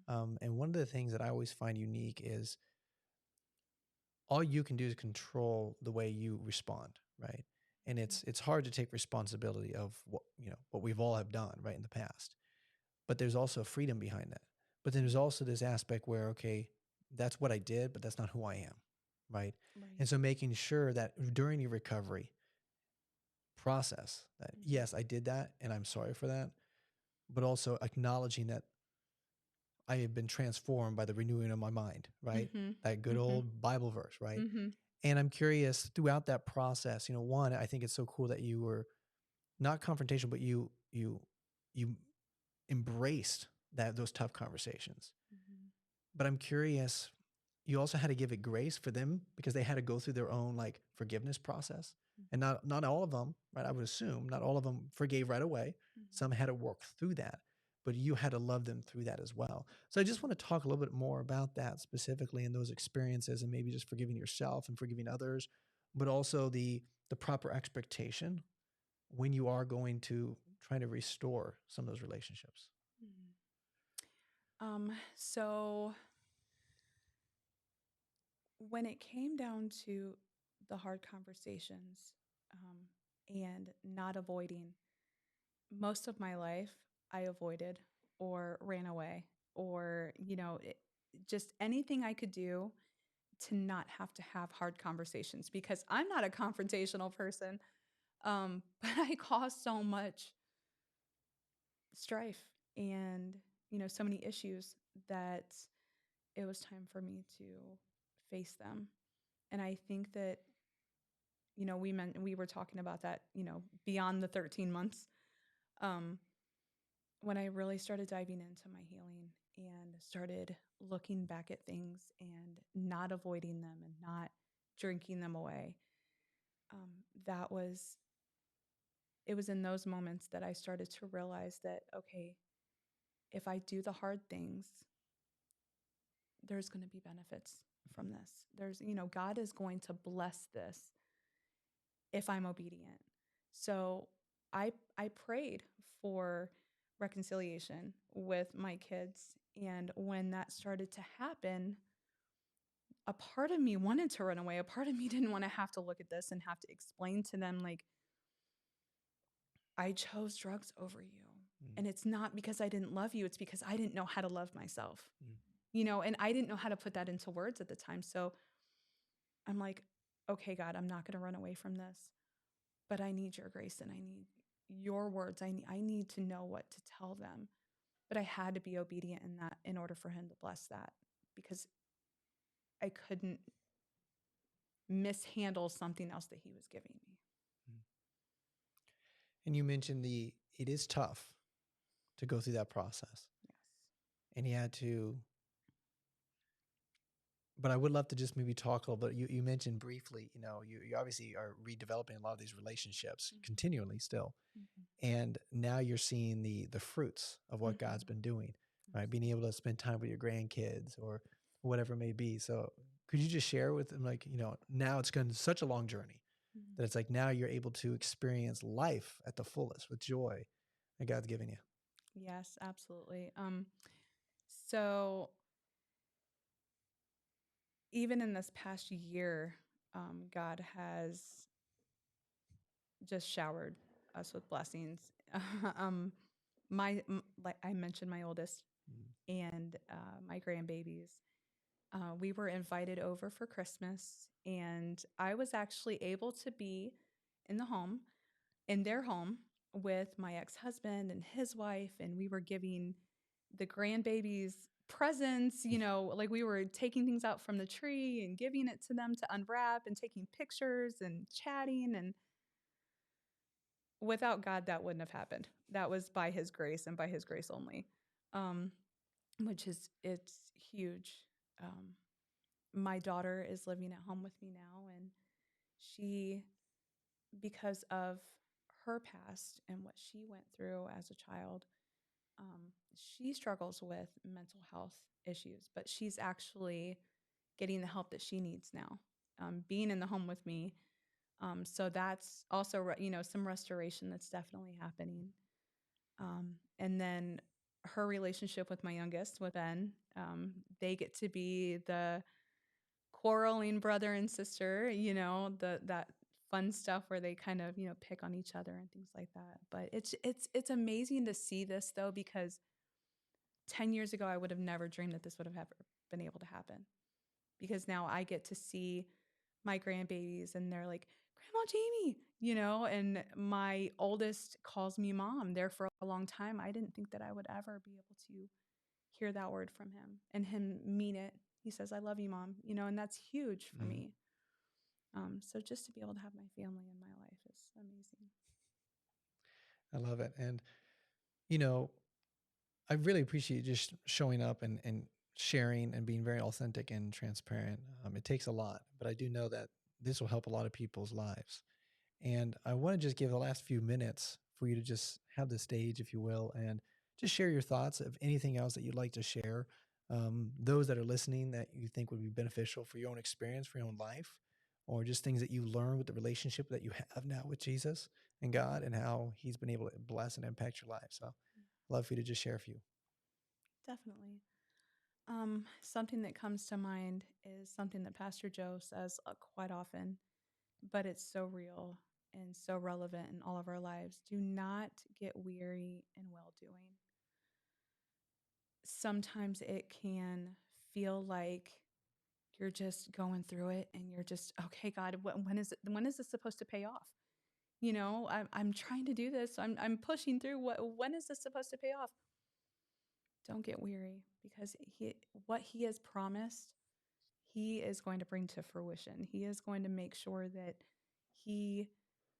And one of the things that I always find unique is all you can do is control the way you respond, right? And it's hard to take responsibility of what we've all have done, right, in the past. But there's also freedom behind that. But then there's also this aspect where, okay, that's what I did, but that's not who I am, right? Right. And so making sure that during your recovery process that, yes, I did that and I'm sorry for that, but also acknowledging that I have been transformed by the renewing of my mind, right? Mm-hmm. That good Mm-hmm. old Bible verse, right? Mm-hmm. And I'm curious throughout that process, one, I think it's so cool that you were not confrontational, but you embraced those tough conversations. Mm-hmm. But I'm curious, you also had to give it grace for them because they had to go through their own like forgiveness process. And not all of them, right? I would assume not all of them forgave right away. Some had to work through that, but you had to love them through that as well. So I just want to talk a little bit more about that specifically in those experiences and maybe just forgiving yourself and forgiving others, but also the proper expectation when you are going to try to restore some of those relationships. So when it came down to the hard conversations, and not avoiding, most of my life I avoided or ran away or, just anything I could do to not have to have hard conversations because I'm not a confrontational person. But I caused so much strife and, so many issues that it was time for me to face them. And I think that, we were talking about that, beyond the 13 months, um, when I really started diving into my healing and started looking back at things and not avoiding them and not drinking them away. Um, that was, it was in those moments that I started to realize that, okay, if I do the hard things, there's going to be benefits from this. God is going to bless this if I'm obedient. So I prayed for reconciliation with my kids. And when that started to happen, a part of me wanted to run away. A part of me didn't want to have to look at this and have to explain to them, like, I chose drugs over you. And it's not because I didn't love you, it's because I didn't know how to love myself. And I didn't know how to put that into words at the time. So I'm like, okay, God, I'm not going to run away from this, but I need your grace and I need your words. I need to know what to tell them. But I had to be obedient in that in order for him to bless that because I couldn't mishandle something else that he was giving me. And you mentioned it is tough to go through that process. Yes. And he had to, but I would love to just maybe talk a little bit. You mentioned briefly, you obviously are redeveloping a lot of these relationships continually still. And now you're seeing the fruits of what God's been doing, right? Being able to spend time with your grandkids or whatever it may be. So could you just share with them, like, now it's been such a long journey that it's like now you're able to experience life at the fullest with joy that God's given you. Yes, absolutely. So even in this past year, God has just showered us with blessings. um, like I mentioned, my oldest and my grandbabies. We were invited over for Christmas, and I was actually able to be in their home, with my ex-husband and his wife, and we were giving the grandbabies presents, like we were taking things out from the tree and giving it to them to unwrap and taking pictures and chatting. And without God, that wouldn't have happened. That was by his grace and by his grace only, um, it's huge. Um, my daughter is living at home with me now, and she, because of her past and what she went through as a child, she struggles with mental health issues, but she's actually getting the help that she needs now, being in the home with me. So that's also, some restoration that's definitely happening. And then her relationship with my youngest, with Ben. They get to be the quarreling brother and sister, the that fun stuff where they kind of, pick on each other and things like that. But it's amazing to see this though, because 10 years ago I would have never dreamed that this would have ever been able to happen. Because now I get to see my grandbabies and they're like, Grandma Jamie, and my oldest calls me mom. There for a long time, I didn't think that I would ever be able to hear that word from him and him mean it. He says, I love you, mom, and that's huge for Mm, me. So just to be able to have my family in my life is amazing. I love it. And, you know, I really appreciate just showing up and sharing and being very authentic and transparent. It takes a lot, but I do know that this will help a lot of people's lives. And I want to just give the last few minutes for you to just have the stage, if you will, and just share your thoughts of anything else that you'd like to share. Those that are listening that you think would be beneficial for your own experience, for your own life, or just things that you learn with the relationship that you have now with Jesus and God and how he's been able to bless and impact your life. So I'd love for you to just share a few. Definitely. Something that comes to mind is something that Pastor Joe says quite often, but it's so real and so relevant in all of our lives. Do not get weary in well doing. Sometimes it can feel like you're just going through it and you're just, okay, God, when is this supposed to pay off? I'm trying to do this. I'm pushing through. When is this supposed to pay off? Don't get weary, because what he has promised, he is going to bring to fruition. He is going to make sure that he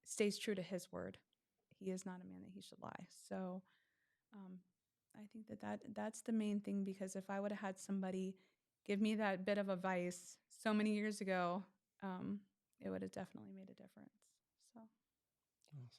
stays true to his word. He is not a man that he should lie. So um, I think that's the main thing, because if I would have had somebody give me that bit of advice so many years ago, it would have definitely made a difference. So Awesome.